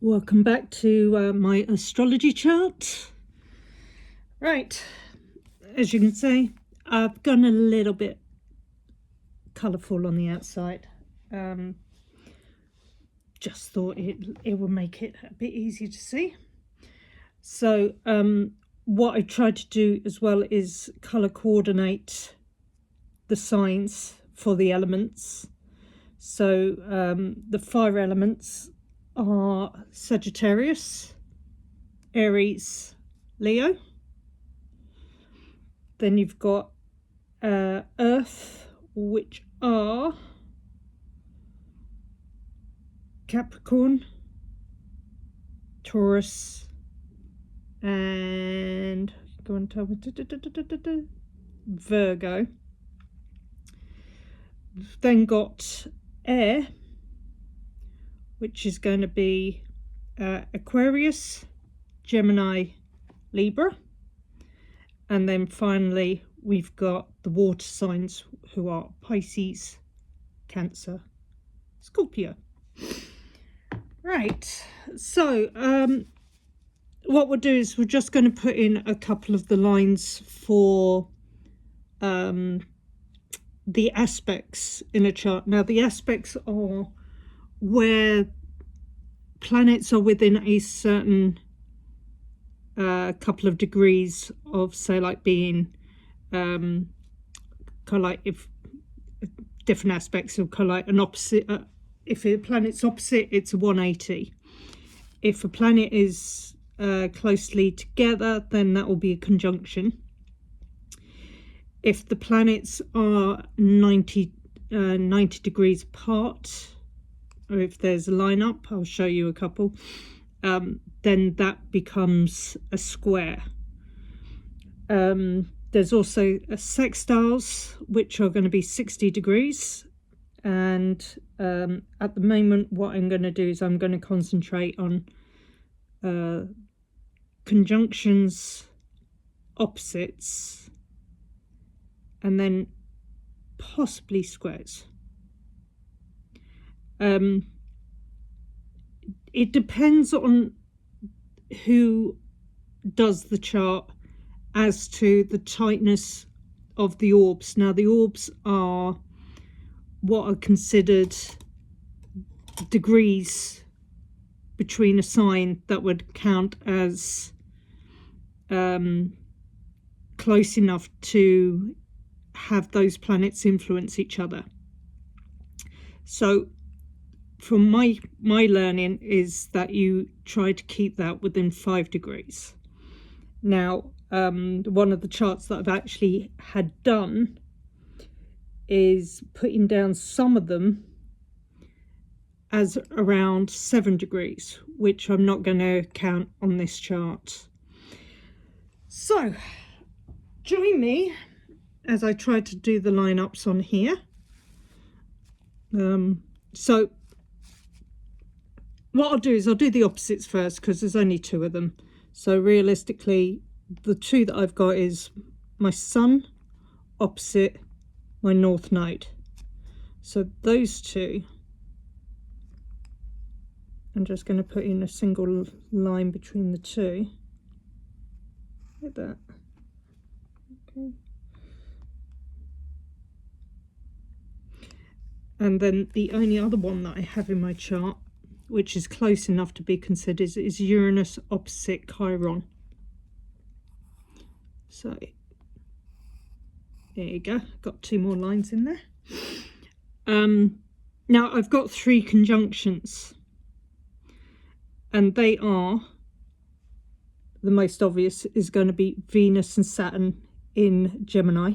Welcome back to my astrology chart. Right, as you can see, I've gone a little bit colourful on the outside. Just thought it would make it a bit easier to see. So what I tried to do as well is colour coordinate the signs for the elements. So the fire elements are Sagittarius, Aries, Leo. Then you've got Earth, which are Capricorn, Taurus, and go on, tell me, Virgo. Then got Air, which is going to be Aquarius, Gemini, Libra. And then finally we've got the water signs, who are Pisces, Cancer, Scorpio. Right, so what we'll do is we're just going to put in a couple of the lines for the aspects in a chart. Now the aspects are where planets are within a certain couple of degrees of, say, like being kind of like if different aspects of kind of like an opposite. If a planet's opposite, it's a 180. If a planet is closely together, then that will be a conjunction. If the planets are 90 degrees apart, or if there's a lineup, I'll show you a couple, then that becomes a square. There's also sextiles, which are going to be 60 degrees. And at the moment, what I'm going to do is I'm going to concentrate on conjunctions, opposites, and then possibly squares. It depends on who does the chart as to the tightness of the orbs. Now the orbs are what are considered degrees between a sign that would count as close enough to have those planets influence each other. So from my learning is that you try to keep that within 5 degrees. Now one of the charts that I've actually had done is putting down some of them as around 7 degrees, which I'm not going to count on this chart. So join me as I try to do the lineups on here. So what I'll do is I'll do the opposites first, because there's only 2 of them. So realistically, the 2 that I've got is my Sun opposite my North Node. So those 2, I'm just going to put in a single line between the 2, like that. Okay. And then the only other one that I have in my chart, which is close enough to be considered, is Uranus opposite Chiron. So there you go, got 2 more lines in there. Now I've got 3 conjunctions, and they are, the most obvious is going to be Venus and Saturn in Gemini.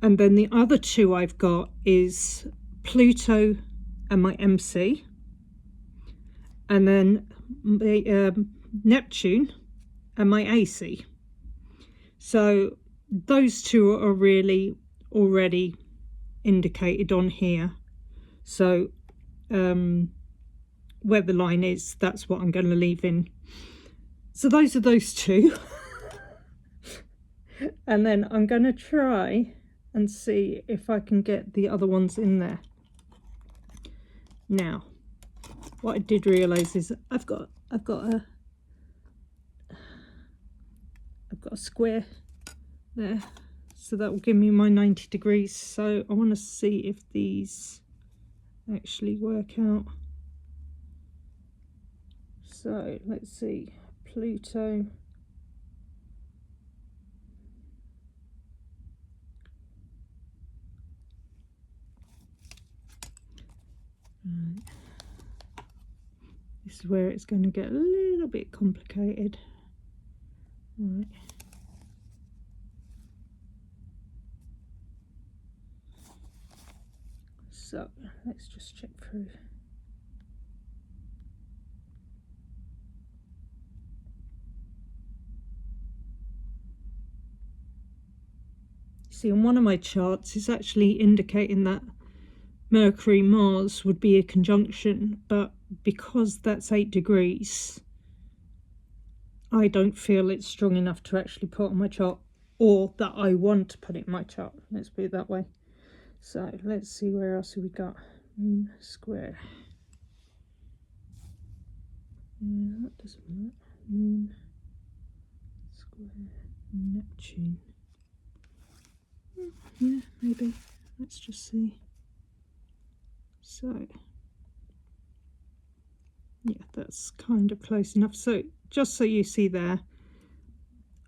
And then the other 2 I've got is Pluto and my MC, and then Neptune and my AC. So those 2 are really already indicated on here. So where the line is, that's what I'm going to leave in. So those are those 2. And then I'm going to try and see if I can get the other ones in there. Now, what I did realise is I've got a square there, so that will give me my 90 degrees. So I want to see if these actually work out. So let's see, Pluto, right. This is where it's going to get a little bit complicated. Right. So let's just check through. See, on one of my charts, it's actually indicating that Mercury Mars would be a conjunction, but because that's 8 degrees, I don't feel it's strong enough to actually put on my chart, or that I want to put it in my chart. Let's put it that way. So let's see, where else have we got? Moon square. Yeah, that doesn't work. Moon square Neptune. Yeah, maybe. Let's just see. So yeah, that's kind of close enough. So just so you see there,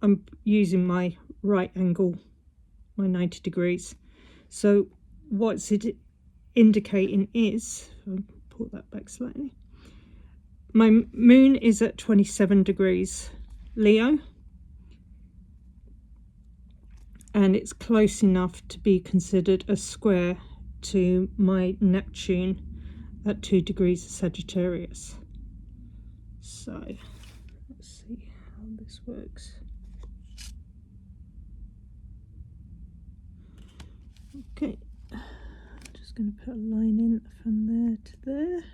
I'm using my right angle, my 90 degrees. So what's it indicating is, I'll pull that back slightly, my moon is at 27 degrees Leo, and it's close enough to be considered a square to my Neptune at 2 degrees of Sagittarius. So let's see how this works. Okay, I'm just going to put a line in from there to there.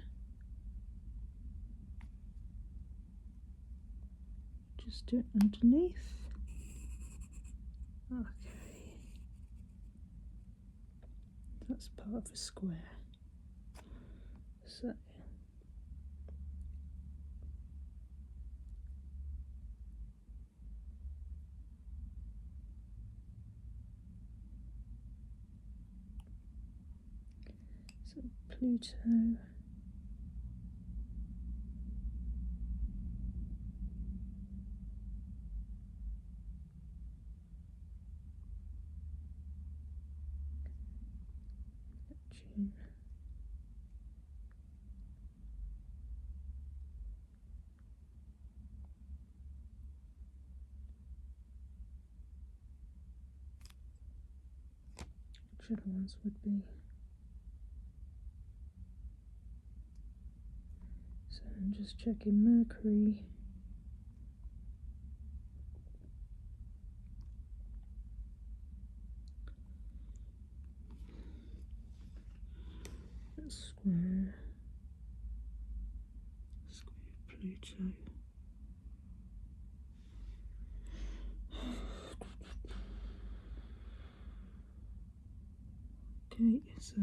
Just do it underneath. Okay, that's part of a square. So Pluto, Neptune, which other ones would be? So I'm just checking Mercury, square Pluto. Okay, so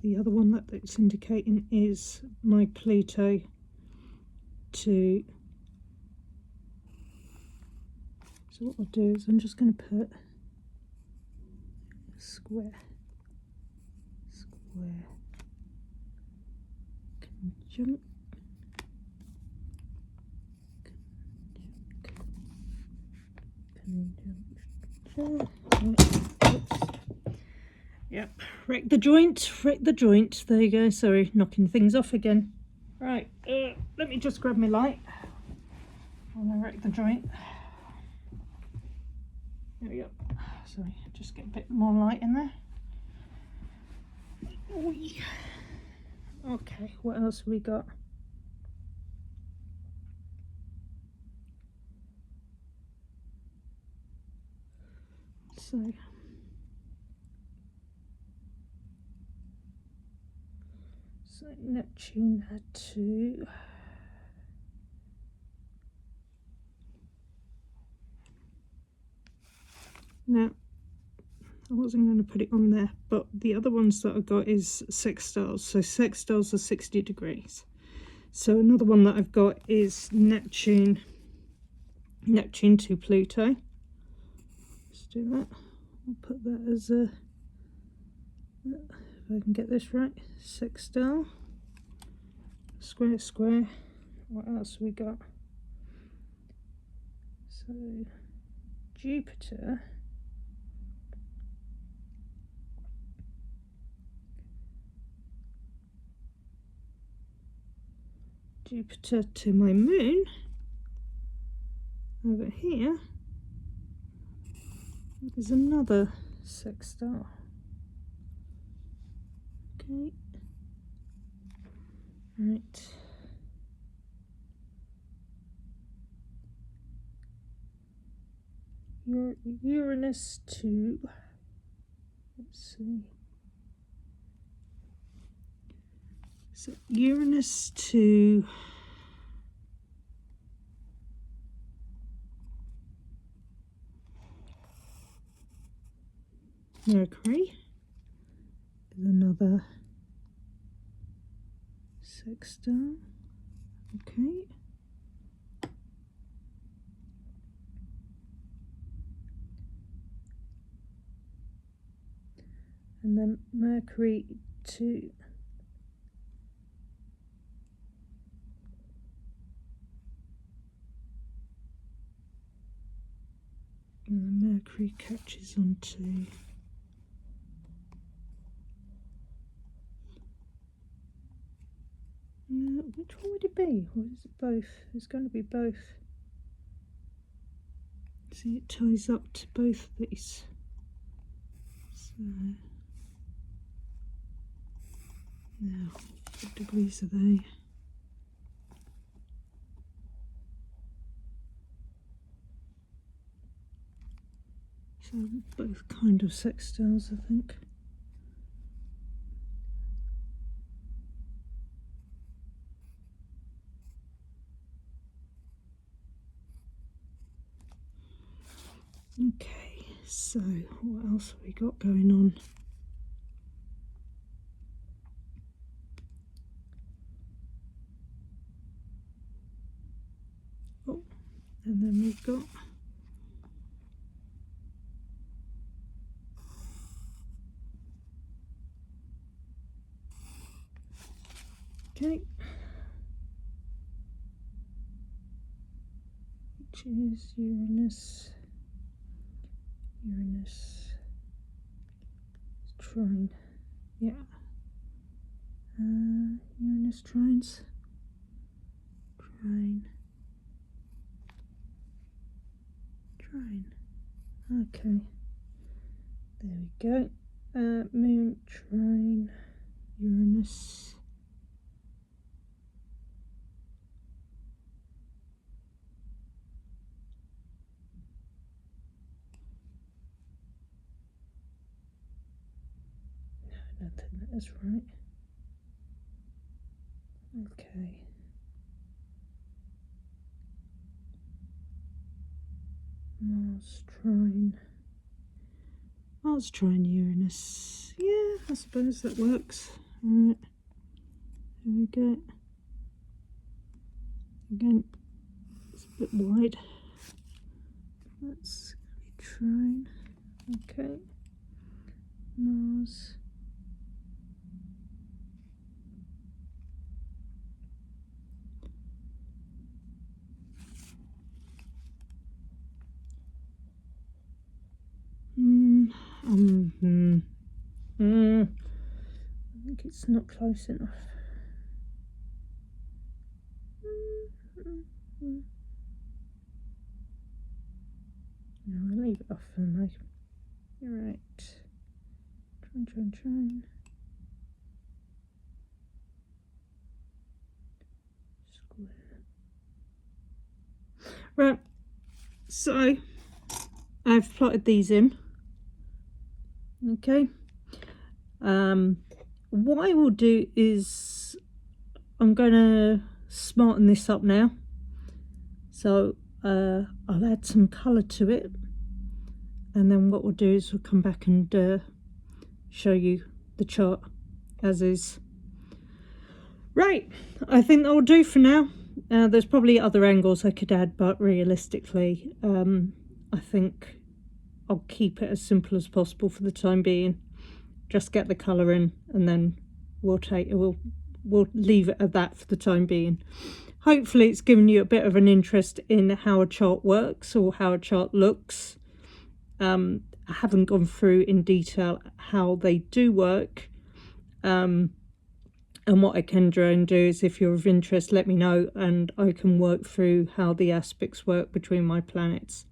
the other one that it's indicating is my Pluto to, so what I'll do is I'm just going to put square conjunct Yep, wreck the joint. There you go. Sorry, knocking things off again. Right, let me just grab my light. I'm gonna wreck the joint. There we go. Sorry, just get a bit more light in there. Okay, what else have we got? So Neptune had to, now I wasn't going to put it on there, but the other ones that I got is sextiles. So sextiles are 60 degrees. So another one that I've got is Neptune to Pluto. Let's do that. I'll put that as a, if I can get this right, sextile, square, square. What else we got? So Jupiter to my moon over here is another sextile. Okay, right. Uranus to, let's see, so Uranus to Mercury is another sextile. Okay. And then Mercury to and the Mercury catches onto which one would it be? Or is it both? It's going to be both. See, it ties up to both of these. So now, what degrees are they? So both kind of sextiles, I think. Okay, so what else have we got going on? Oh, and then we've got okay, which is Uranus, Trine, yeah, Uranus trines, Trine, okay, there we go, Moon trine, Uranus, no, I don't think that is right. Okay. Mars trine Uranus. Yeah, I suppose that works. Alright. Here we go. Again, it's a bit wide. That's trine. Okay. Mars. I think it's not close enough. No, I'll leave it off for now. You're right. Trine. Square. Right, so I've plotted these in. Okay. What I will do is I'm going to smarten this up now. So I'll add some colour to it, and then what we'll do is we'll come back and show you the chart as is. Right, I think that will do for now. There's probably other angles I could add, but realistically, I think I'll keep it as simple as possible for the time being. Just get the colour in, and then we'll leave it at that for the time being. Hopefully it's given you a bit of an interest in how a chart works or how a chart looks. I haven't gone through in detail how they do work. And what I can try and do is, if you're of interest, let me know, and I can work through how the aspects work between my planets.